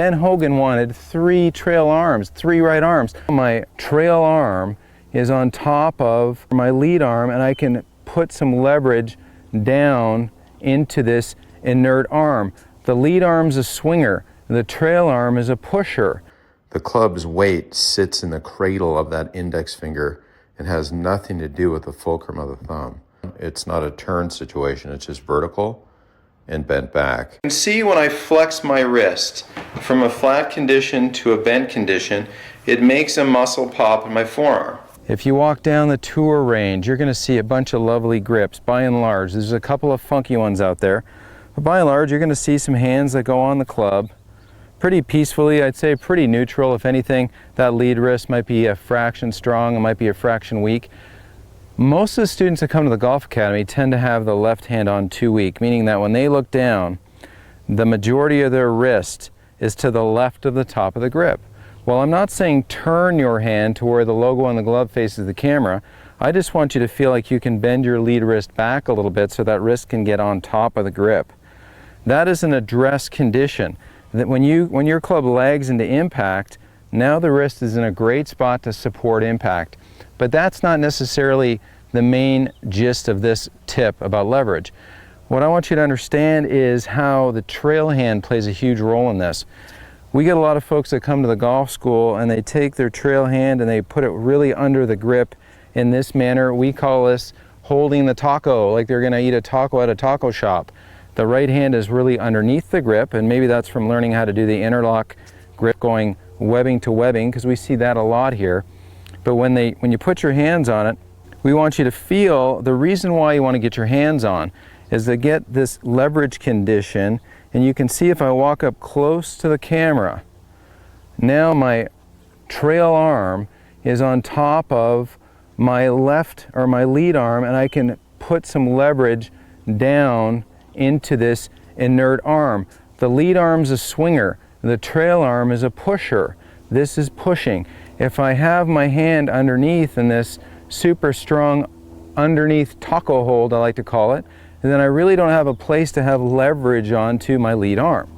Ben Hogan wanted 3 trail arms, 3 right arms. My trail arm is on top of my lead arm, and I can put some leverage down into this inert arm. The lead arm's a swinger, the trail arm is a pusher. The club's weight sits in the cradle of that index finger and has nothing to do with the fulcrum of the thumb. It's not a turn situation, it's just vertical and bent back. You can see when I flex my wrist from a flat condition to a bent condition, it makes a muscle pop in my forearm. If you walk down the tour range, you're going to see a bunch of lovely grips, by and large. There's a couple of funky ones out there, but by and large, you're going to see some hands that go on the club pretty peacefully. I'd say pretty neutral. If anything, that lead wrist might be a fraction strong, it might be a fraction weak. Most of the students that come to the Golf Academy tend to have the left hand on too weak, meaning that when they look down, the majority of their wrist is to the left of the top of the grip. Well, I'm not saying turn your hand to where the logo on the glove faces the camera. I just want you to feel like you can bend your lead wrist back a little bit so that wrist can get on top of the grip. That is an address condition. That when your club lags into impact, now the wrist is in a great spot to support impact. But that's not necessarily the main gist of this tip about leverage. What I want you to understand is how the trail hand plays a huge role in this. We get a lot of folks that come to the golf school and they take their trail hand and they put it really under the grip in this manner. We call this holding the taco, like they're going to eat a taco at a taco shop. The right hand is really underneath the grip, and maybe that's from learning how to do the interlock grip going webbing to webbing, because we see that a lot here. But when you put your hands on it, we want you to feel the reason why you want to get your hands on is to get this leverage condition. And you can see if I walk up close to the camera, now my trail arm is on top of my left or my lead arm, and I can put some leverage down into this inert arm. The lead arm's a swinger, the trail arm is a pusher. This is pushing. If I have my hand underneath in this super strong underneath taco hold, I like to call it, and then I really don't have a place to have leverage onto my lead arm.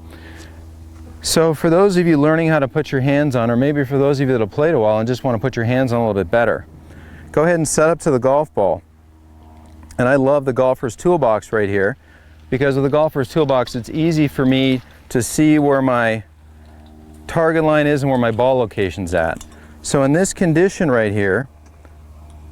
So for those of you learning how to put your hands on, or maybe for those of you that have played a while and just want to put your hands on a little bit better, go ahead and set up to the golf ball. And I love the golfer's toolbox right here, because with the golfer's toolbox, it's easy for me to see where my target line is and where my ball location's at. So in this condition right here,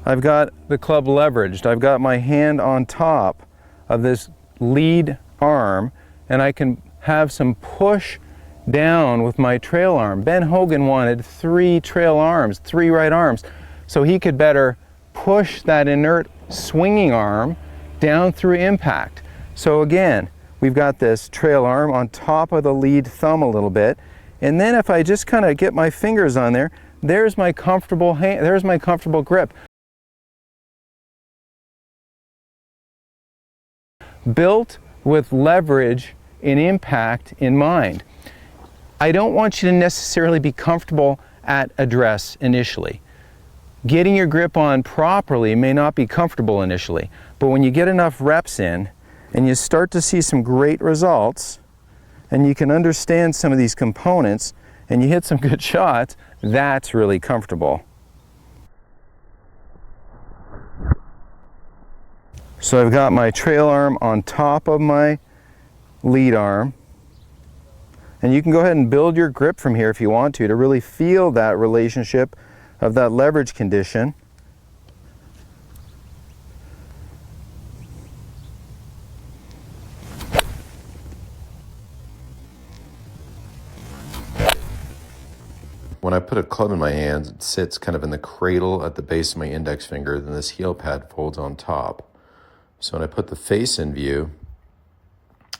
I've got the club leveraged. I've got my hand on top of this lead arm, and I can have some push down with my trail arm. Ben Hogan wanted 3 trail arms, 3 right arms, so he could better push that inert swinging arm down through impact. So again, we've got this trail arm on top of the lead thumb a little bit, and then if I just kind of get my fingers on there, there's my comfortable hand, there's my comfortable grip. Built with leverage and impact in mind. I don't want you to necessarily be comfortable at address initially. Getting your grip on properly may not be comfortable initially, but when you get enough reps in and you start to see some great results and you can understand some of these components and you hit some good shots, that's really comfortable. So I've got my trail arm on top of my lead arm, and you can go ahead and build your grip from here if you want to really feel that relationship of that leverage condition. When I put a club in my hands, it sits kind of in the cradle at the base of my index finger, then this heel pad folds on top. So when I put the face in view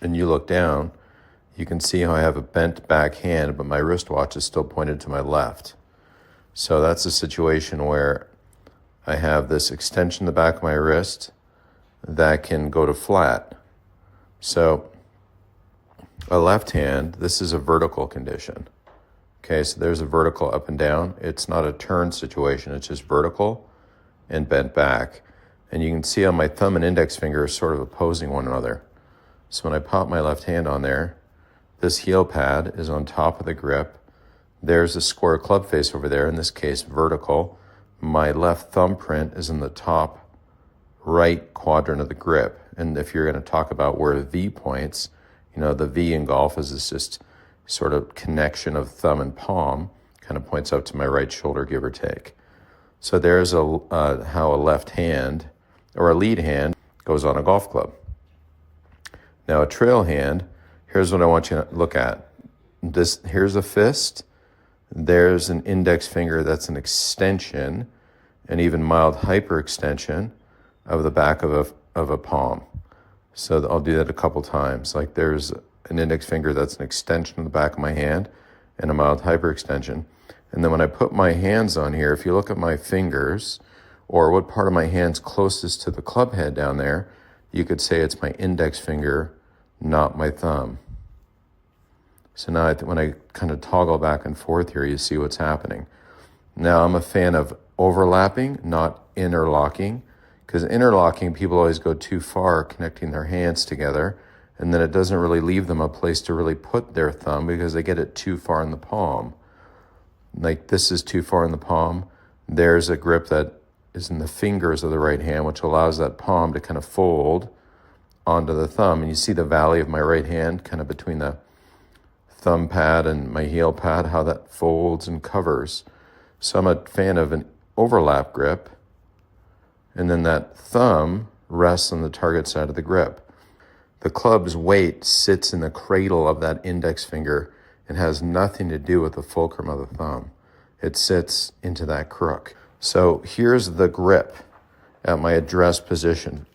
and you look down, you can see how I have a bent back hand, but my wristwatch is still pointed to my left. So that's a situation where I have this extension in the back of my wrist that can go to flat. So a left hand, this is a vertical condition. Okay, so there's a vertical up and down. It's not a turn situation, it's just vertical and bent back. And you can see how my thumb and index finger are sort of opposing one another. So when I pop my left hand on there, This heel pad is on top of the grip. There's a square club face over there, in this case vertical. My left thumbprint is in the top right quadrant of the grip. And if you're going to talk about where the V points, you know, the V in golf is this just sort of connection of thumb and palm, kind of points up to my right shoulder, give or take. So there's how a left hand or a lead hand goes on a golf club. Now a trail hand, here's what I want you to look at. Here's a fist. There's an index finger that's an extension, and even mild hyperextension of the back of a palm. So I'll do that a couple times. Like there's an index finger that's an extension of the back of my hand and a mild hyperextension. And then when I put my hands on here, if you look at my fingers or what part of my hand's closest to the club head down there, you could say it's my index finger, not my thumb. So now when I kind of toggle back and forth here, you see what's happening. Now I'm a fan of overlapping, not interlocking, because interlocking, people always go too far connecting their hands together, and then it doesn't really leave them a place to really put their thumb because they get it too far in the palm. Like this is too far in the palm. There's a grip that is in the fingers of the right hand, which allows that palm to kind of fold onto the thumb. And you see the valley of my right hand kind of between the thumb pad and my heel pad, how that folds and covers. So I'm a fan of an overlap grip, and then that thumb rests on the target side of the grip. The club's weight sits in the cradle of that index finger and has nothing to do with the fulcrum of the thumb. It sits into that crook. So here's the grip at my address position.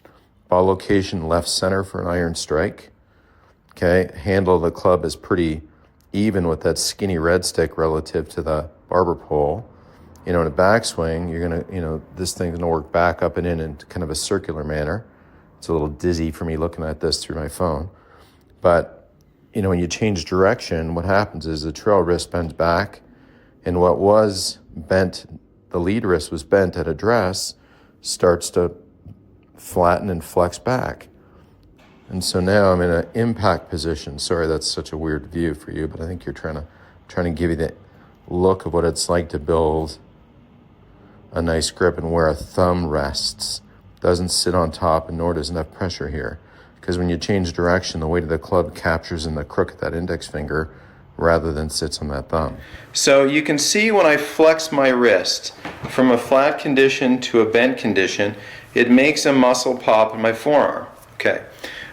Ball location left center for an iron strike. Okay, handle of the club is pretty even with that skinny red stick relative to the barber pole. You know, in a backswing, you're gonna, this thing's gonna work back up and in kind of a circular manner. It's a little dizzy for me looking at this through my phone. But, when you change direction, what happens is the trail wrist bends back, and what was bent, the lead wrist was bent at address, starts to flatten and flex back. And so now I'm in an impact position. Sorry, that's such a weird view for you, but I think you're trying to give you the look of what it's like to build a nice grip and where a thumb rests. Doesn't sit on top, and nor does enough pressure here. Because when you change direction, the weight of the club captures in the crook of that index finger rather than sits on that thumb. So you can see when I flex my wrist from a flat condition to a bent condition, it makes a muscle pop in my forearm. Okay.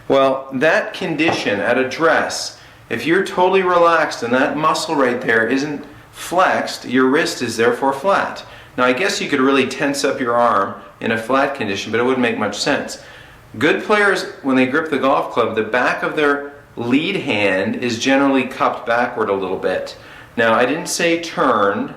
Well, that condition at address, if you're totally relaxed and that muscle right there isn't flexed, your wrist is therefore flat. Now, I guess you could really tense up your arm in a flat condition, but it wouldn't make much sense. Good players, when they grip the golf club, the back of their lead hand is generally cupped backward a little bit. Now, I didn't say turned.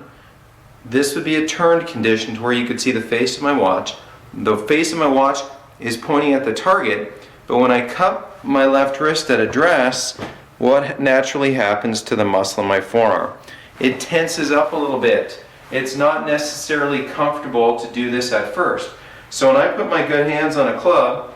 This would be a turned condition to where you could see the face of my watch. The face of my watch is pointing at the target, but when I cup my left wrist at address, what naturally happens to the muscle in my forearm? It tenses up a little bit. It's not necessarily comfortable to do this at first. So when I put my good hands on a club,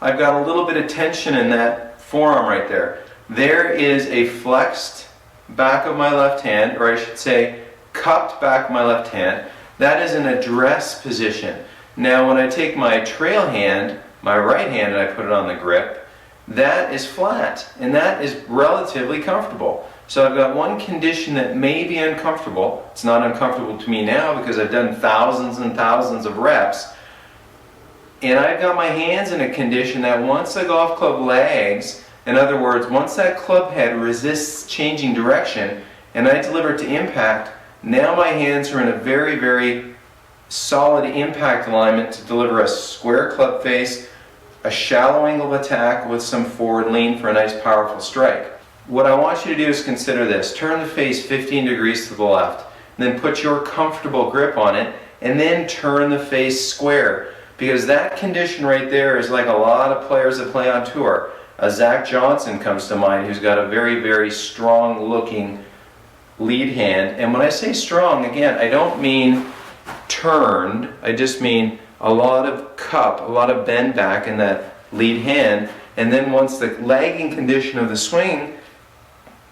I've got a little bit of tension in that forearm right there. There is a flexed back of my left hand, or I should say cupped back of my left hand. That is an address position. Now when I take my trail hand, my right hand, and I put it on the grip, that is flat, and that is relatively comfortable. So I've got one condition that may be uncomfortable. It's not uncomfortable to me now because I've done thousands and thousands of reps. And I've got my hands in a condition that once the golf club lags, in other words, once that club head resists changing direction and I deliver it to impact, now my hands are in a very, very solid impact alignment to deliver a square club face, a shallow angle of attack with some forward lean for a nice powerful strike. What I want you to do is consider this. Turn the face 15 degrees to the left, and then put your comfortable grip on it, and then turn the face square. Because that condition right there is like a lot of players that play on tour. Zach Johnson comes to mind, who's got a very, very strong looking lead hand. And when I say strong, again, I don't mean turned. I just mean a lot of cup, a lot of bend back in that lead hand. And then once the lagging condition of the swing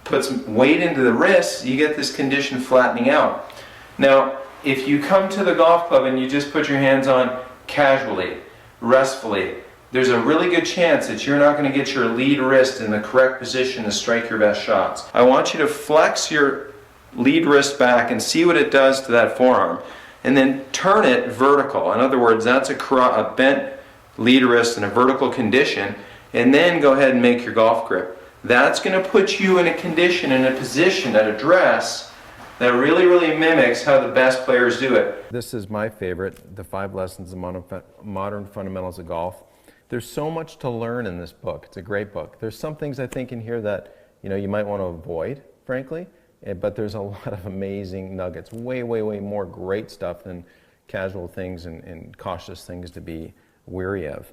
puts weight into the wrists, you get this condition flattening out. Now, if you come to the golf club and you just put your hands on casually, restfully, there's a really good chance that you're not going to get your lead wrist in the correct position to strike your best shots. I want you to flex your lead wrist back and see what it does to that forearm, and then turn it vertical. In other words, that's a bent lead wrist in a vertical condition, and then go ahead and make your golf grip. That's going to put you in a condition, in a position at address that really, really mimics how the best players do it. This is my favorite, The 5 Lessons of Modern Fundamentals of Golf. There's so much to learn in this book. It's a great book. There's some things I think in here that you might want to avoid, frankly, but there's a lot of amazing nuggets. Way, way, way more great stuff than casual things and cautious things to be weary of.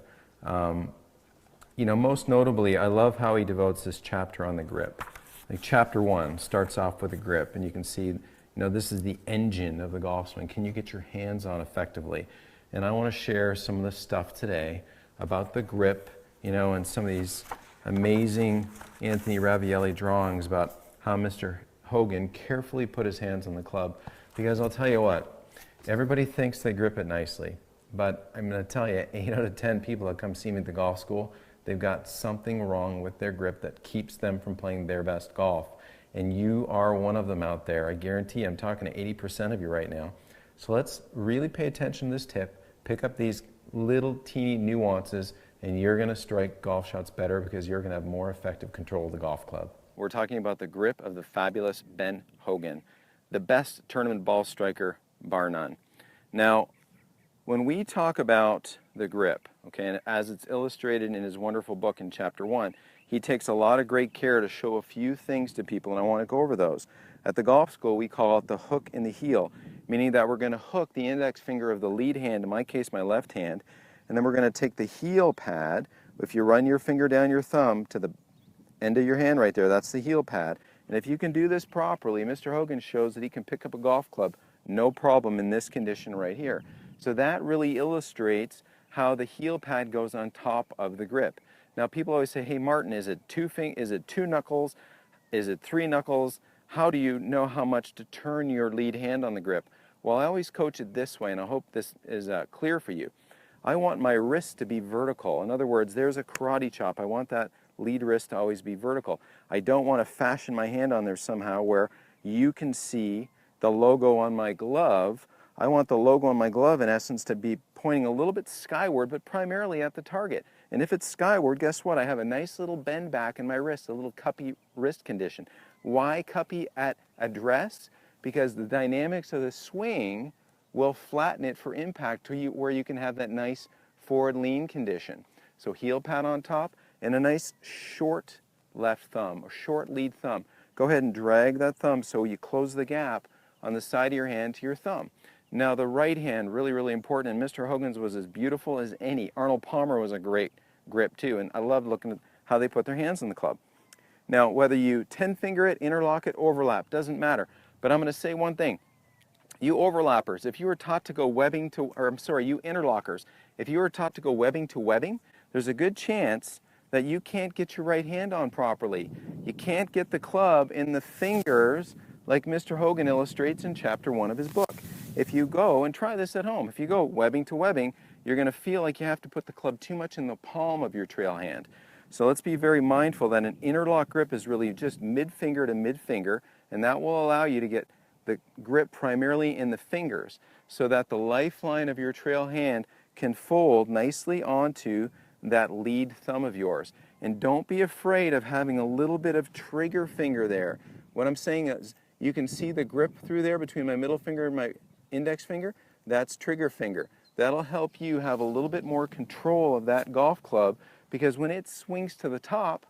Most notably, I love how he devotes this chapter on the grip. Like chapter 1 starts off with a grip, and you can see, this is the engine of the golf swing. Can you get your hands on effectively? And I want to share some of the stuff today about the grip, and some of these amazing Anthony Ravielli drawings about how Mr. Hogan carefully put his hands on the club. Because I'll tell you what, everybody thinks they grip it nicely, but I'm going to tell you, 8 out of 10 people that come see me at the golf school, they've got something wrong with their grip that keeps them from playing their best golf. And you are one of them out there. I guarantee I'm talking to 80% of you right now. So let's really pay attention to this tip, pick up these little teeny nuances, and you're going to strike golf shots better because you're going to have more effective control of the golf club. We're talking about the grip of the fabulous Ben Hogan, the best tournament ball striker, bar none. Now, when we talk about the grip, okay, and as it's illustrated in his wonderful book in chapter 1, he takes a lot of great care to show a few things to people, and I want to go over those. At the golf school, we call it the hook in the heel, meaning that we're going to hook the index finger of the lead hand, in my case, my left hand, and then we're going to take the heel pad. If you run your finger down your thumb to the end of your hand right there, that's the heel pad. And if you can do this properly, Mr. Hogan shows that he can pick up a golf club, no problem, in this condition right here. So that really illustrates how the heel pad goes on top of the grip. Now people always say, hey Martin, is it two knuckles? Is it 3 knuckles? How do you know how much to turn your lead hand on the grip? Well, I always coach it this way, and I hope this is clear for you. I want my wrist to be vertical. In other words, there's a karate chop. I want that lead wrist to always be vertical. I don't want to fashion my hand on there somehow where you can see the logo on my glove. I want the logo on my glove, in essence, to be pointing a little bit skyward, but primarily at the target. And if it's skyward, guess what? I have a nice little bend back in my wrist, a little cuppy wrist condition. Why cuppy at address? Because the dynamics of the swing will flatten it for impact to you, where you can have that nice forward lean condition. So heel pad on top and a nice short left thumb or short lead thumb. Go ahead and drag that thumb so you close the gap on the side of your hand to your thumb. Now the right hand, really, really important, and Mr. Hogan's was as beautiful as any. Arnold Palmer was a great grip too, and I love looking at how they put their hands in the club. Now whether you 10-finger it, interlock it, overlap, doesn't matter. But I'm going to say one thing. You overlappers, if you were taught to go webbing to, or I'm sorry, you interlockers, if you were taught to go webbing to webbing, there's a good chance that you can't get your right hand on properly. You can't get the club in the fingers like Mr. Hogan illustrates in chapter 1 of his book. If you go, and try this at home, if you go webbing to webbing, you're going to feel like you have to put the club too much in the palm of your trail hand. So let's be very mindful that an interlock grip is really just mid-finger to mid-finger, and that will allow you to get the grip primarily in the fingers so that the lifeline of your trail hand can fold nicely onto that lead thumb of yours. And don't be afraid of having a little bit of trigger finger there. What I'm saying is you can see the grip through there between my middle finger and my index finger. That's trigger finger. That'll help you have a little bit more control of that golf club, because when it swings to the top,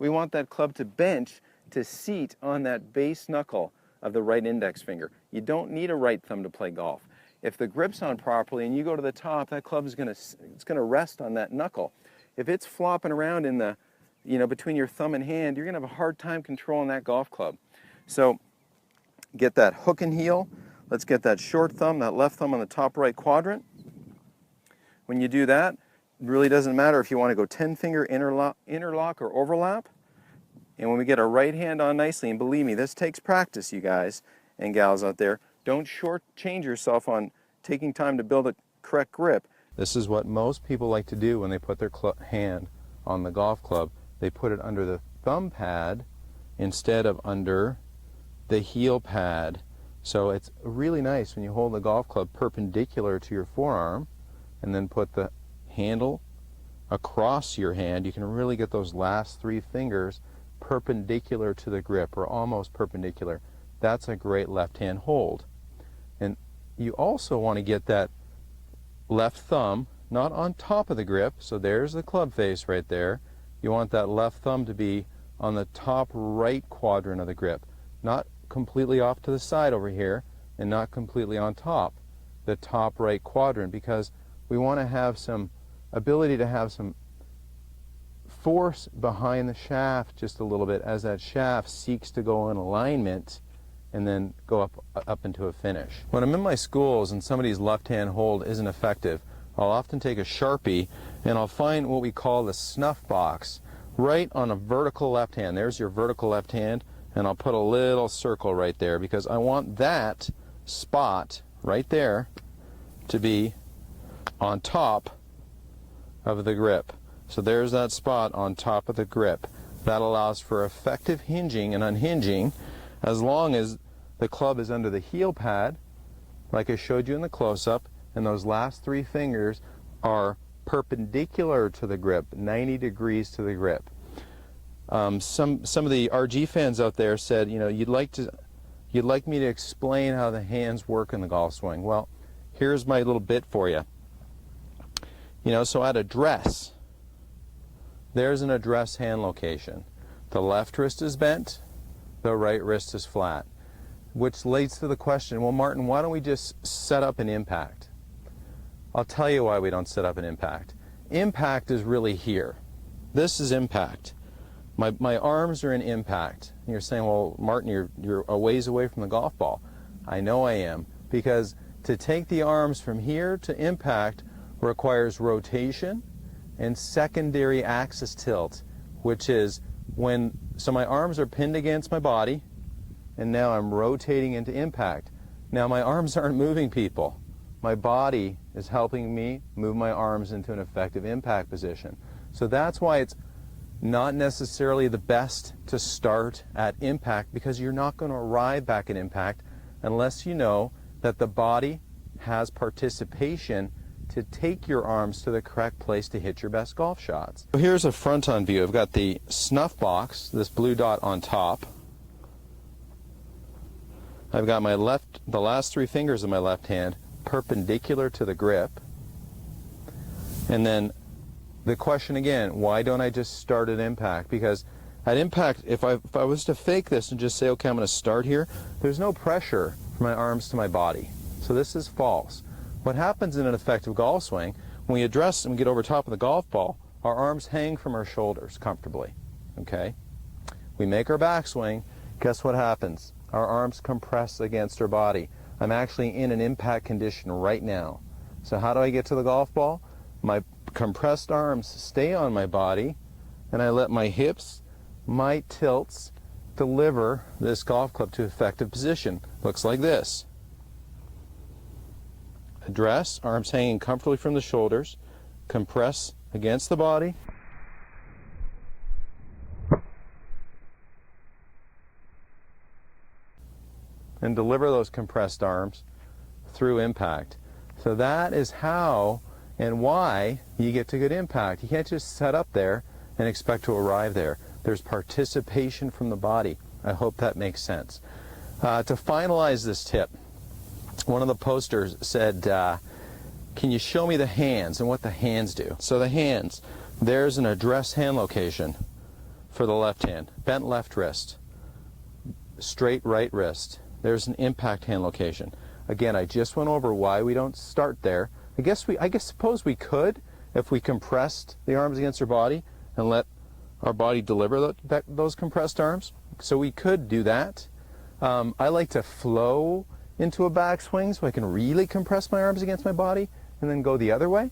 we want that club to bench, to seat on that base knuckle of the right index finger. You don't need a right thumb to play golf. If the grip's on properly and you go to the top, that club is going to rest on that knuckle. If it's flopping around in the, between your thumb and hand, you're going to have a hard time controlling that golf club. So get that hook and heel. Let's get that short thumb, that left thumb on the top right quadrant. When you do that, really doesn't matter if you want to go 10-finger interlock or overlap. And when we get our right hand on nicely, and believe me, this takes practice, you guys and gals out there, don't shortchange yourself on taking time to build a correct grip. This is what most people like to do when they put their hand on the golf club. They put it under the thumb pad instead of under the heel pad. So it's really nice when you hold the golf club perpendicular to your forearm and then put the handle across your hand. You can really get those last 3 fingers perpendicular to the grip, or almost perpendicular. That's a great left hand hold. And you also want to get that left thumb not on top of the grip, so there's the club face right there. You want that left thumb to be on the top right quadrant of the grip, not completely off to the side over here and not completely on top, the top right quadrant, because we want to have some ability to have some force behind the shaft just a little bit as that shaft seeks to go in alignment and then go up into a finish. When I'm in my schools and somebody's left hand hold isn't effective, I'll often take a Sharpie and I'll find what we call the snuff box right on a vertical left hand. There's your vertical left hand, and I'll put a little circle right there because I want that spot right there to be on top of the grip. So there's that spot on top of the grip. That allows for effective hinging and unhinging as long as the club is under the heel pad, like I showed you in the close-up, and those last 3 fingers are perpendicular to the grip, 90 degrees to the grip. Some of the RG fans out there said, you know, you'd like me to explain how the hands work in the golf swing. Well, here's my little bit for you. You know, so at address, there's an address hand location. The left wrist is bent, the right wrist is flat, which leads to the question, well, Martin, why don't we just set up an impact? I'll tell you why we don't set up an impact. Impact is really here. This is impact. My arms are in impact. And you're saying, well, Martin, you're a ways away from the golf ball. I know I am, because to take the arms from here to impact requires rotation and secondary axis tilt, which is so my arms are pinned against my body, and now I'm rotating into impact. Now my arms aren't moving, people. My body is helping me move my arms into an effective impact position. So that's why it's not necessarily the best to start at impact, because you're not going to arrive back at impact unless you know that the body has participation to take your arms to the correct place to hit your best golf shots. So here's a front-on view. I've got the snuff box, this blue dot on top. I've got the last 3 fingers of my left hand perpendicular to the grip. And then the question again, why don't I just start at impact? Because at impact, if I was to fake this and just say, okay, I'm going to start here, there's no pressure from my arms to my body. So this is false. What happens in an effective golf swing, when we address and we get over top of the golf ball, our arms hang from our shoulders comfortably. Okay? We make our backswing, guess what happens? Our arms compress against our body. I'm actually in an impact condition right now. So how do I get to the golf ball? My compressed arms stay on my body, and I let my hips, my tilts, deliver this golf club to effective position. Looks like this. Address, arms hanging comfortably from the shoulders, compress against the body, and deliver those compressed arms through impact. So that is how and why you get to good impact. You can't just set up there and expect to arrive there. There's participation from the body. I hope that makes sense. To finalize this tip, one of the posters said, can you show me the hands and what the hands do? So the hands, there's an address hand location for the left hand, bent left wrist, straight right wrist. There's an impact hand location. Again, I just went over why we don't start there. I suppose we could if we compressed the arms against our body and let our body deliver those compressed arms. So we could do that. I like to flow into a backswing so I can really compress my arms against my body and then go the other way.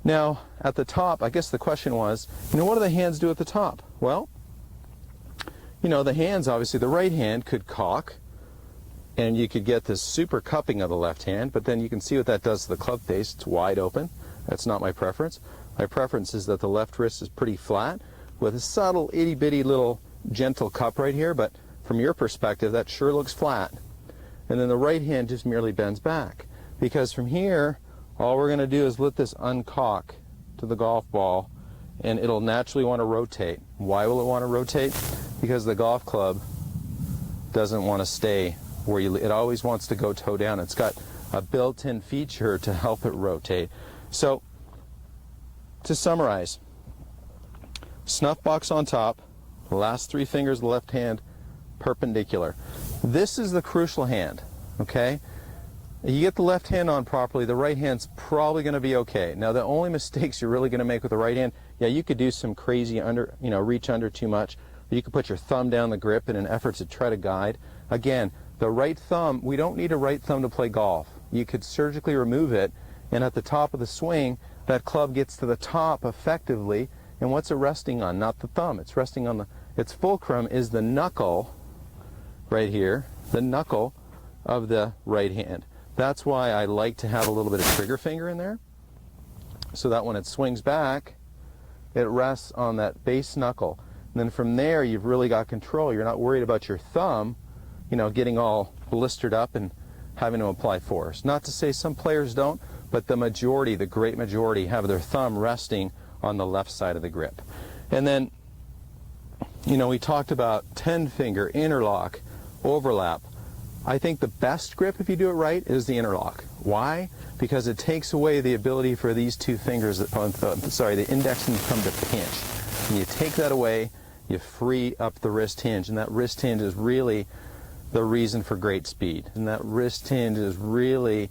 Now, at the top, I guess the question was, what do the hands do at the top? Well, the hands, obviously, the right hand could cock, and you could get this super cupping of the left hand, but then you can see what that does to the club face. It's wide open. That's not my preference. My preference is that the left wrist is pretty flat with a subtle itty-bitty little gentle cup right here, but from your perspective, that sure looks flat. And then the right hand just merely bends back, because from here, all we're going to do is let this uncock to the golf ball, and it'll naturally want to rotate. Why will it want to rotate? Because the golf club doesn't want to stay where it always wants to go toe down. It's got a built-in feature to help it rotate. So, to summarize, snuff box on top, the last 3 fingers of the left hand perpendicular. This is the crucial hand, okay? You get the left hand on properly, the right hand's probably going to be okay. Now, the only mistakes you're really going to make with the right hand, yeah, you could do some crazy reach under too much. You could put your thumb down the grip in an effort to try to guide. Again, the right thumb, we don't need a right thumb to play golf. You could surgically remove it, and at the top of the swing, that club gets to the top effectively. And what's it resting on? Not the thumb. It's resting on its fulcrum is the knuckle right here, the knuckle of the right hand. That's why I like to have a little bit of trigger finger in there, so that when it swings back, it rests on that base knuckle. And then from there, you've really got control. You're not worried about your thumb, getting all blistered up and having to apply force. Not to say some players don't, but the majority, the great majority, have their thumb resting on the left side of the grip. And then, we talked about 10-finger, interlock, overlap. I think the best grip, if you do it right, is the interlock. Why? Because it takes away the ability for these 2 fingers, the index and thumb to pinch. And you take that away, you free up the wrist hinge, and that wrist hinge is really the reason for great speed. And that wrist hinge is really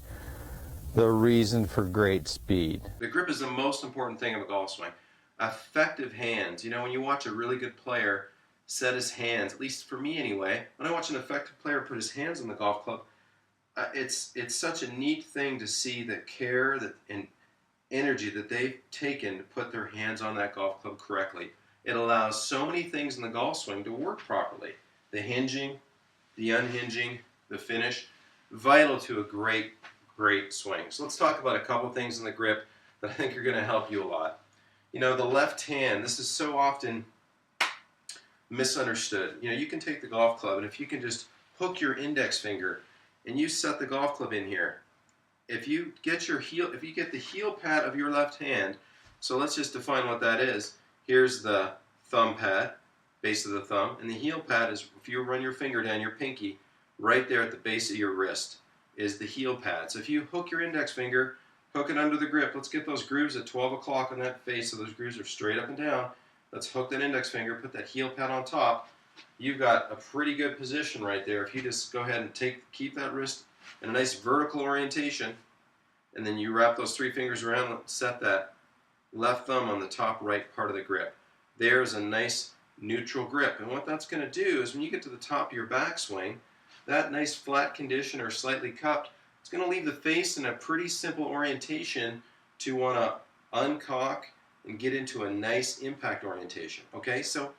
the reason for great speed. The grip is the most important thing of a golf swing. Effective hands. When you watch a really good player set his hands, at least for me anyway, when I watch an effective player put his hands on the golf club, it's such a neat thing to see the care and energy that they've taken to put their hands on that golf club correctly. It allows so many things in the golf swing to work properly. The hinging, the unhinging, the finish, vital to a great swing. So let's talk about a couple things in the grip that I think are going to help you a lot. The left hand, this is so often misunderstood. You can take the golf club, and if you can just hook your index finger and you set the golf club in here, if you get the heel pad of your left hand, so let's just define what that is. Here's the thumb pad, base of the thumb, and the heel pad is, if you run your finger down your pinky, right there at the base of your wrist is the heel pad. So if you hook your index finger, hook it under the grip. Let's get those grooves at 12 o'clock on that face so those grooves are straight up and down. Let's hook that index finger, put that heel pad on top. You've got a pretty good position right there. If you just go ahead and keep that wrist in a nice vertical orientation, and then you wrap those 3 fingers around and set that left thumb on the top right part of the grip. There's a nice neutral grip. And what that's going to do is when you get to the top of your backswing, that nice flat condition or slightly cupped, it's going to leave the face in a pretty simple orientation to want to uncock and get into a nice impact orientation. Okay, so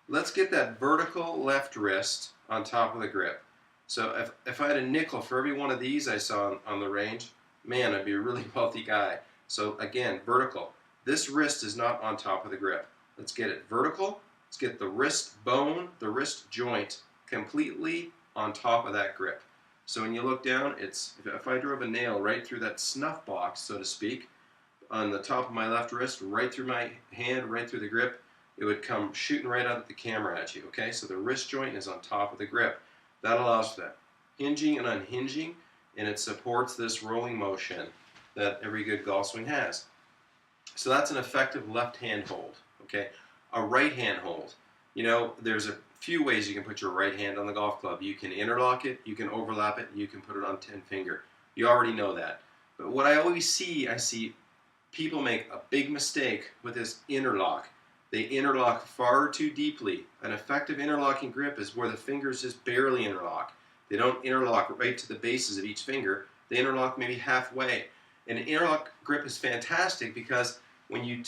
let's get that vertical left wrist on top of the grip. So if I had a nickel for every one of these I saw on the range, man, I'd be a really wealthy guy. So again, vertical. This wrist is not on top of the grip. Let's get it vertical. Let's get the wrist bone, the wrist joint completely on top of that grip. So when you look down, if I drove a nail right through that snuff box, so to speak, on the top of my left wrist, right through my hand, right through the grip, it would come shooting right out of the camera at you, okay? So the wrist joint is on top of the grip. That allows for that hinging and unhinging, and it supports this rolling motion that every good golf swing has. So that's an effective left hand hold, okay? A right hand hold. There's a few ways you can put your right hand on the golf club. You can interlock it, you can overlap it, and you can put it on 10-finger. You already know that. But what I always see, people make a big mistake with this interlock. They interlock far too deeply. An effective interlocking grip is where the fingers just barely interlock. They don't interlock right to the bases of each finger. They interlock maybe halfway. And an interlock grip is fantastic because when you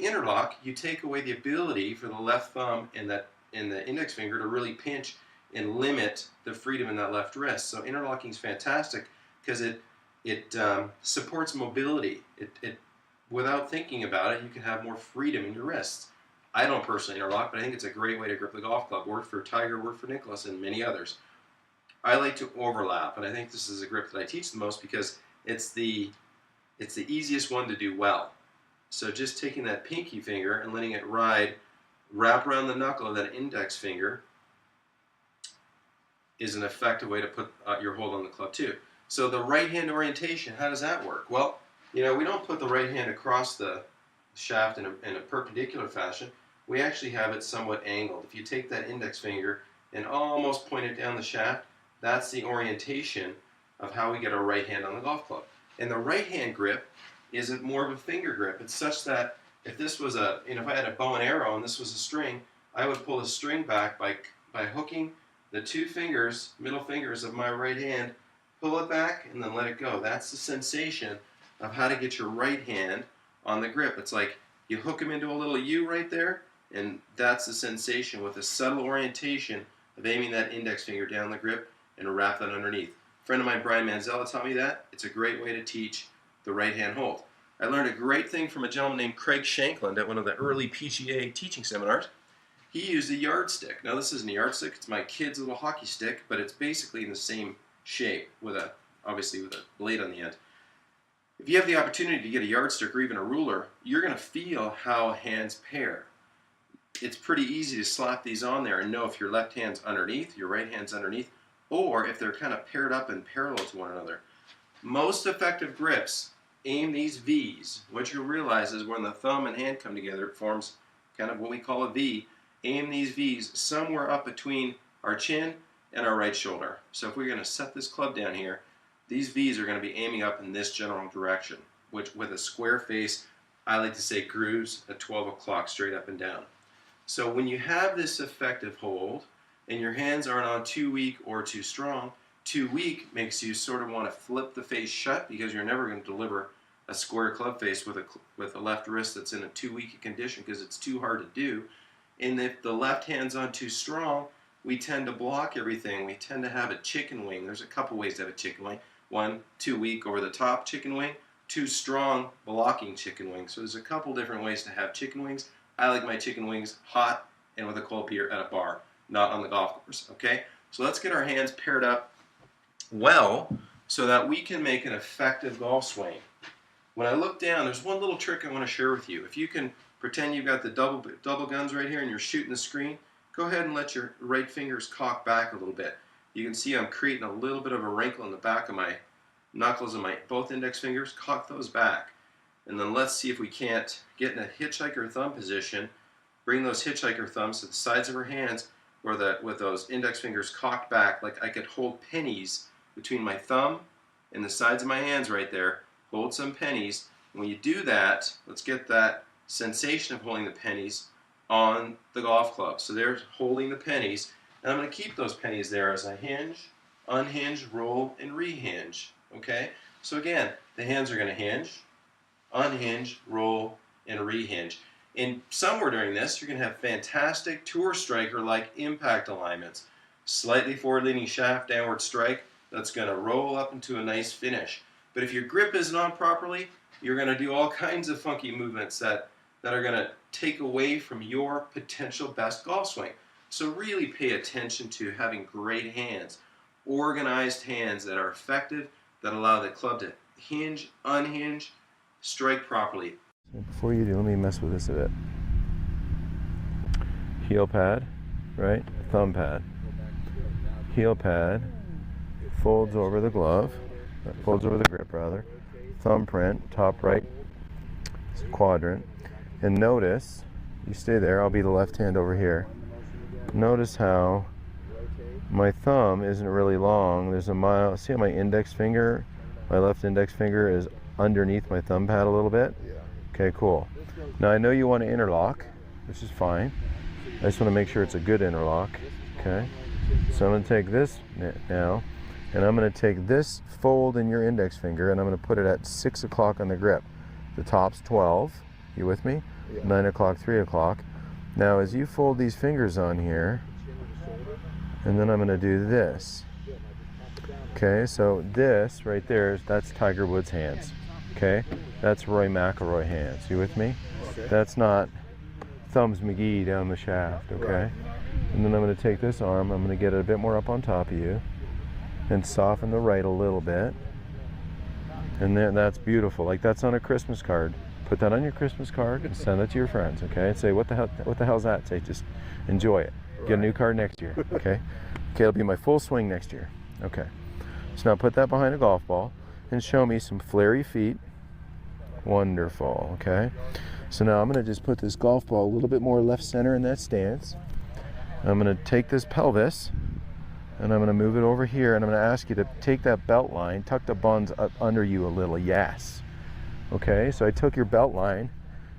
interlock, you take away the ability for the left thumb and the index finger to really pinch and limit the freedom in that left wrist. So interlocking is fantastic because it supports mobility. It without thinking about it, you can have more freedom in your wrists. I don't personally interlock, but I think it's a great way to grip the golf club. Worked for Tiger, worked for Nicklaus, and many others. I like to overlap, and I think this is a grip that I teach the most because it's the easiest one to do well. So just taking that pinky finger and letting it wrap around the knuckle of that index finger is an effective way to put your hold on the club too. So the right hand orientation, how does that work? Well, we don't put the right hand across the shaft in a perpendicular fashion. We actually have it somewhat angled. If you take that index finger and almost point it down the shaft, that's the orientation of how we get our right hand on the golf club. And the right hand grip isn't more of a finger grip. It's such that if this was if I had a bow and arrow and this was a string, I would pull the string back by hooking the two fingers, middle fingers of my right hand, pull it back and then let it go. That's the sensation of how to get your right hand on the grip. It's like you hook them into a little U right there, and that's the sensation with a subtle orientation of aiming that index finger down the grip and wrap that underneath. A friend of mine, Brian Manzella, taught me that. It's a great way to teach the right hand hold. I learned a great thing from a gentleman named Craig Shankland at one of the early PGA teaching seminars. He used a yardstick. Now this isn't a yardstick, it's my kid's little hockey stick, but it's basically in the same shape obviously with a blade on the end. If you have the opportunity to get a yardstick or even a ruler, you're going to feel how hands pair. It's pretty easy to slap these on there and know if your left hand's underneath, your right hand's underneath, or if they're kind of paired up and parallel to one another. Most effective grips aim these V's. What you'll realize is when the thumb and hand come together, it forms kind of what we call a V. Aim these V's somewhere up between our chin and our right shoulder. So if we're going to set this club down here, these V's are going to be aiming up in this general direction, which with a square face, I like to say grooves at 12 o'clock straight up and down. So when you have this effective hold and your hands aren't on too weak or too strong, too weak makes you sort of want to flip the face shut because you're never going to deliver a square club face with a left wrist that's in a too weak a condition because it's too hard to do. And if the left hand's on too strong, we tend to block everything. We tend to have a chicken wing. There's a couple ways to have a chicken wing. One, too weak over the top chicken wing, too strong blocking chicken wing. So there's a couple different ways to have chicken wings. I like my chicken wings hot and with a cold beer at a bar, not on the golf course, okay? So let's get our hands paired up well so that we can make an effective golf swing. When I look down, there's one little trick I want to share with you. If you can pretend you've got the double guns right here and you're shooting the screen, go ahead and let your right fingers cock back a little bit. You can see I'm creating a little bit of a wrinkle in the back of my knuckles and my both index fingers. Cock those back. And then let's see if we can't get in a hitchhiker thumb position. Bring those hitchhiker thumbs to the sides of our hands with those index fingers cocked back, like I could hold pennies between my thumb and the sides of my hands right there. Hold some pennies. And when you do that, let's get that sensation of holding the pennies on the golf club. So there's holding the pennies. And I'm going to keep those pennies there as I hinge, unhinge, roll, and rehinge. Okay? So again, the hands are going to hinge, unhinge, roll, and rehinge. And somewhere during this, you're going to have fantastic tour striker-like impact alignments. Slightly forward-leaning shaft, downward strike, that's going to roll up into a nice finish. But if your grip isn't on properly, you're going to do all kinds of funky movements that are going to take away from your potential best golf swing. So really pay attention to having great hands, organized hands that are effective, that allow the club to hinge, unhinge, strike properly. So before you do, let me mess with this a bit. Heel pad, right? Thumb pad. Heel pad folds over the glove, folds over the grip rather. Thumbprint, top right quadrant. And notice, you stay there, I'll be the left hand over here. Notice how my thumb isn't really long. There's a mile. See how my index finger, my left index finger is underneath my thumb pad a little bit? Okay, cool. Now I know you want to interlock, which is fine. I just want to make sure it's a good interlock. Okay. So I'm going to take this now, And I'm going to take this fold in your index finger and I'm going to put it at 6 o'clock on the grip. The top's 12. You with me? Yeah. 9 o'clock, 3 o'clock. Now as you fold these fingers on here, and then I'm going to do this. Okay, so this right there, that's Tiger Woods' hands. Okay, that's Roy McIlroy hands. You with me? Okay. That's not Thumbs McGee down the shaft. Okay, Right. and then I'm going to take this arm, I'm going to get it a bit more up on top of you and soften the right a little bit. And then that's beautiful. Like that's on a Christmas card. Put that on your Christmas card and send it to your friends, okay? And say, what the hell's that? Say, just enjoy it. Get a new card next year, okay? Okay, it'll be my full swing next year. Okay. So now put that behind a golf ball and show me some flary feet. Wonderful, okay? So now I'm going to just put this golf ball a little bit more left center in that stance. I'm going to take this pelvis and I'm going to move it over here and I'm going to ask you to take that belt line, tuck the buns up under you a little. Yes. Okay, so I took your belt line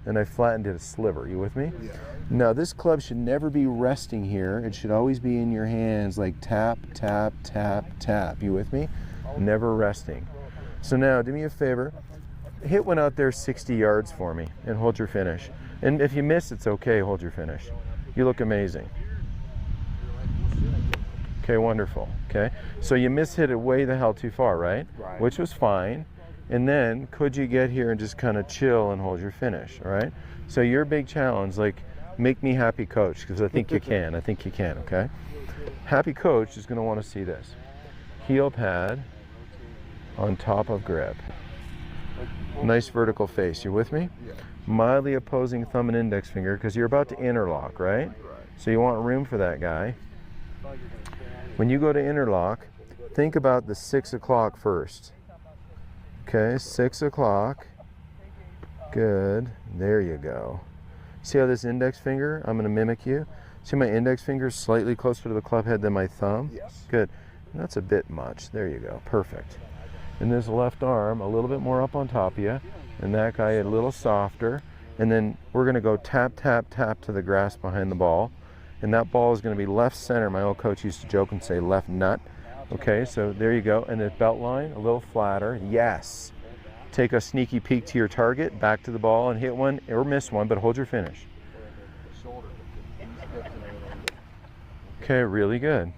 and I flattened it a sliver. You with me? Yeah. Now this club should never be resting here. It should always be in your hands like tap, tap, tap, tap. You with me? Never resting. So now do me a favor. Hit one out there 60 yards for me and hold your finish. And if you miss, it's okay. Hold your finish. You look amazing. Okay, wonderful. Okay, so you mishit it way the hell too far, right? Right. Which was fine. And then could you get here and just kind of chill and hold your finish, all right? So your big challenge, like, make me happy coach, because I think you can. I think you can, okay? Happy coach is going to want to see this. Heel pad on top of grip. Nice vertical face. You with me? Yeah. Mildly opposing thumb and index finger, because you're about to interlock, right? Right. So you want room for that guy. When you go to interlock, think about the 6 o'clock first. Okay, 6 o'clock. Good. There you go. See how this index finger, I'm going to mimic you. See my index finger slightly closer to the club head than my thumb? Yes. Good. And that's a bit much. There you go. Perfect. And this left arm a little bit more up on top of you. And that guy a little softer. And then we're going to go tap, tap, tap to the grass behind the ball. And that ball is going to be left center. My old coach used to joke and say left nut. Okay, so there you go. And the belt line a little flatter. Yes. Take a sneaky peek to your target, back to the ball and hit one or miss one, but hold your finish. Okay, really good.